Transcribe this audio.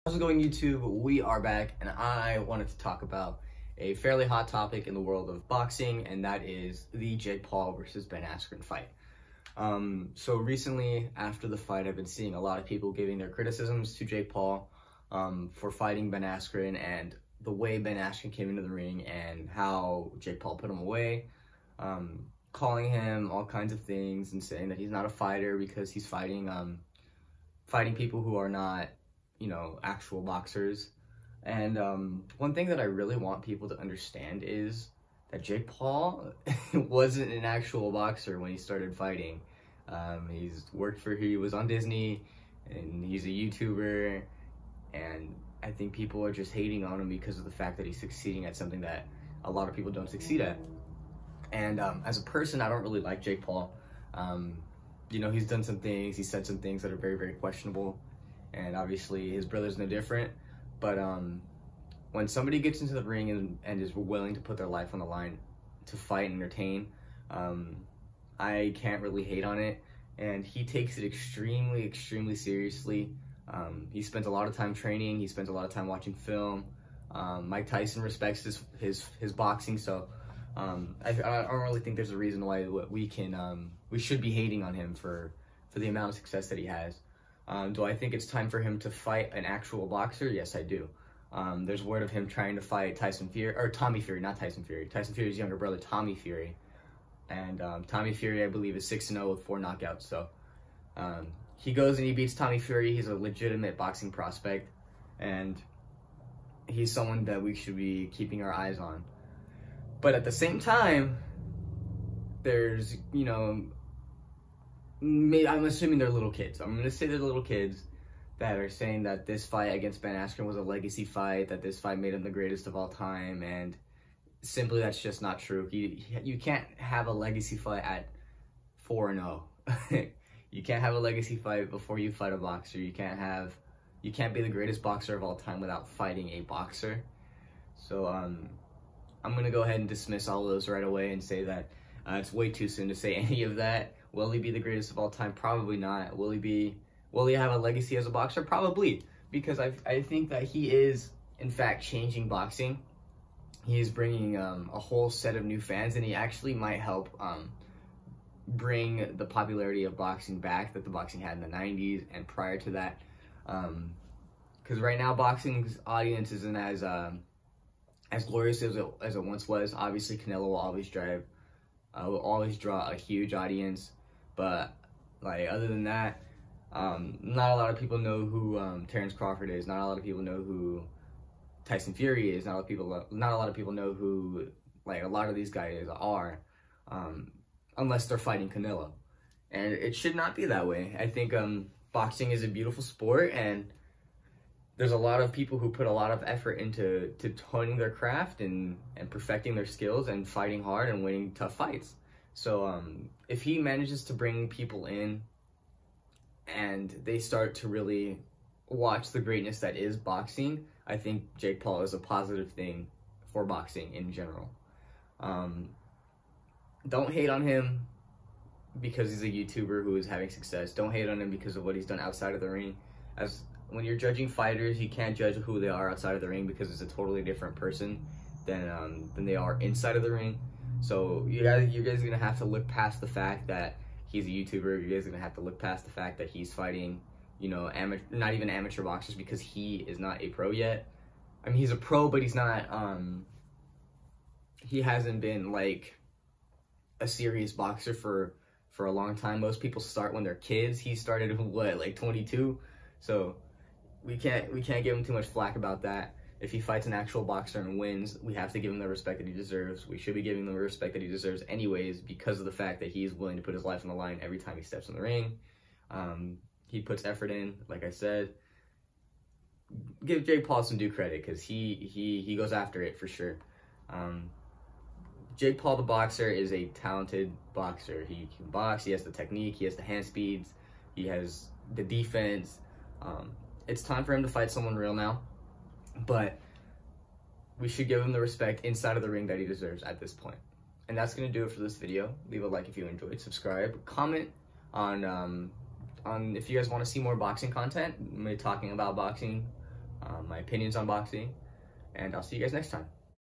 How's it going, YouTube? We are back, and I wanted to talk about a fairly hot topic in the world of boxing, and that is the Jake Paul versus Ben Askren fight. So recently, after the fight, I've been seeing a lot of people giving their criticisms to Jake Paul for fighting Ben Askren and the way Ben Askren came into the ring and how Jake Paul put him away, calling him all kinds of things and saying that he's not a fighter because he's fighting people who are not, actual boxers. And one thing that I really want people to understand is that Jake Paul wasn't an actual boxer when he started fighting. He was on Disney, and he's a YouTuber, and I think people are just hating on him because of the fact that he's succeeding at something that a lot of people don't succeed at. And as a person, I don't really like Jake Paul. He's done some things, he said some things that are very, very questionable. And obviously his brother's no different, but when somebody gets into the ring and is willing to put their life on the line to fight and entertain, I can't really hate on it. And he takes it extremely, extremely seriously. He spends a lot of time training, he spends a lot of time watching film. Mike Tyson respects his boxing, so I don't really think there's a reason why we should be hating on him for the amount of success that he has. Do I think it's time for him to fight an actual boxer? Yes, I do. There's word of him trying to fight Tommy Fury, not Tyson Fury. Tyson Fury's younger brother, Tommy Fury. And Tommy Fury, I believe, is 6-0 with 4 knockouts. So he goes and he beats Tommy Fury. He's a legitimate boxing prospect. And he's someone that we should be keeping our eyes on. But at the same time, there's, I'm assuming they're little kids. I'm going to say they're little kids that are saying that this fight against Ben Askren was a legacy fight, that this fight made him the greatest of all time, and simply that's just not true. You can't have a legacy fight at 4-0. You can't have a legacy fight before you fight a boxer. You can't be the greatest boxer of all time without fighting a boxer. So I'm going to go ahead and dismiss all of those right away and say that it's way too soon to say any of that. Will he be the greatest of all time? Probably not. Will he have a legacy as a boxer? Probably, because I think that he is, in fact, changing boxing. He is bringing a whole set of new fans, and he actually might help bring the popularity of boxing back that the boxing had in the 90s and prior to that. Because right now, boxing's audience isn't as glorious as it once was. Obviously, Canelo will always draw a huge audience. But other than that, not a lot of people know who Terrence Crawford is. Not a lot of people know who Tyson Fury is. Not a lot of people know who a lot of these guys are, unless they're fighting Canelo. And it should not be that way. I think boxing is a beautiful sport, and there's a lot of people who put a lot of effort into honing their craft and perfecting their skills and fighting hard and winning tough fights. So if he manages to bring people in and they start to really watch the greatness that is boxing, I think Jake Paul is a positive thing for boxing in general. Don't hate on him because he's a YouTuber who is having success. Don't hate on him because of what he's done outside of the ring. When you're judging fighters, you can't judge who they are outside of the ring because it's a totally different person than they are inside of the ring. So you guys are gonna have to look past the fact that he's a YouTuber. You guys are gonna have to look past the fact that he's fighting, not even amateur boxers, because he is not a pro yet. I mean, he's a pro, but he's not. He hasn't been a serious boxer for a long time. Most people start when they're kids. He started what, 22? So we can't give him too much flack about that. If he fights an actual boxer and wins, we have to give him the respect that he deserves. We should be giving him the respect that he deserves anyways, because of the fact that he's willing to put his life on the line every time he steps in the ring. He puts effort in, like I said. Give Jake Paul some due credit, because he goes after it for sure. Jake Paul, the boxer, is a talented boxer. He can box, he has the technique, he has the hand speeds, he has the defense. It's time for him to fight someone real now. But we should give him the respect inside of the ring that he deserves at this point. And that's going to do it for this video. Leave a like if you enjoyed, subscribe, comment on if you guys want to see more boxing content. I'm going to be talking about boxing my opinions on boxing, and I'll see you guys next time.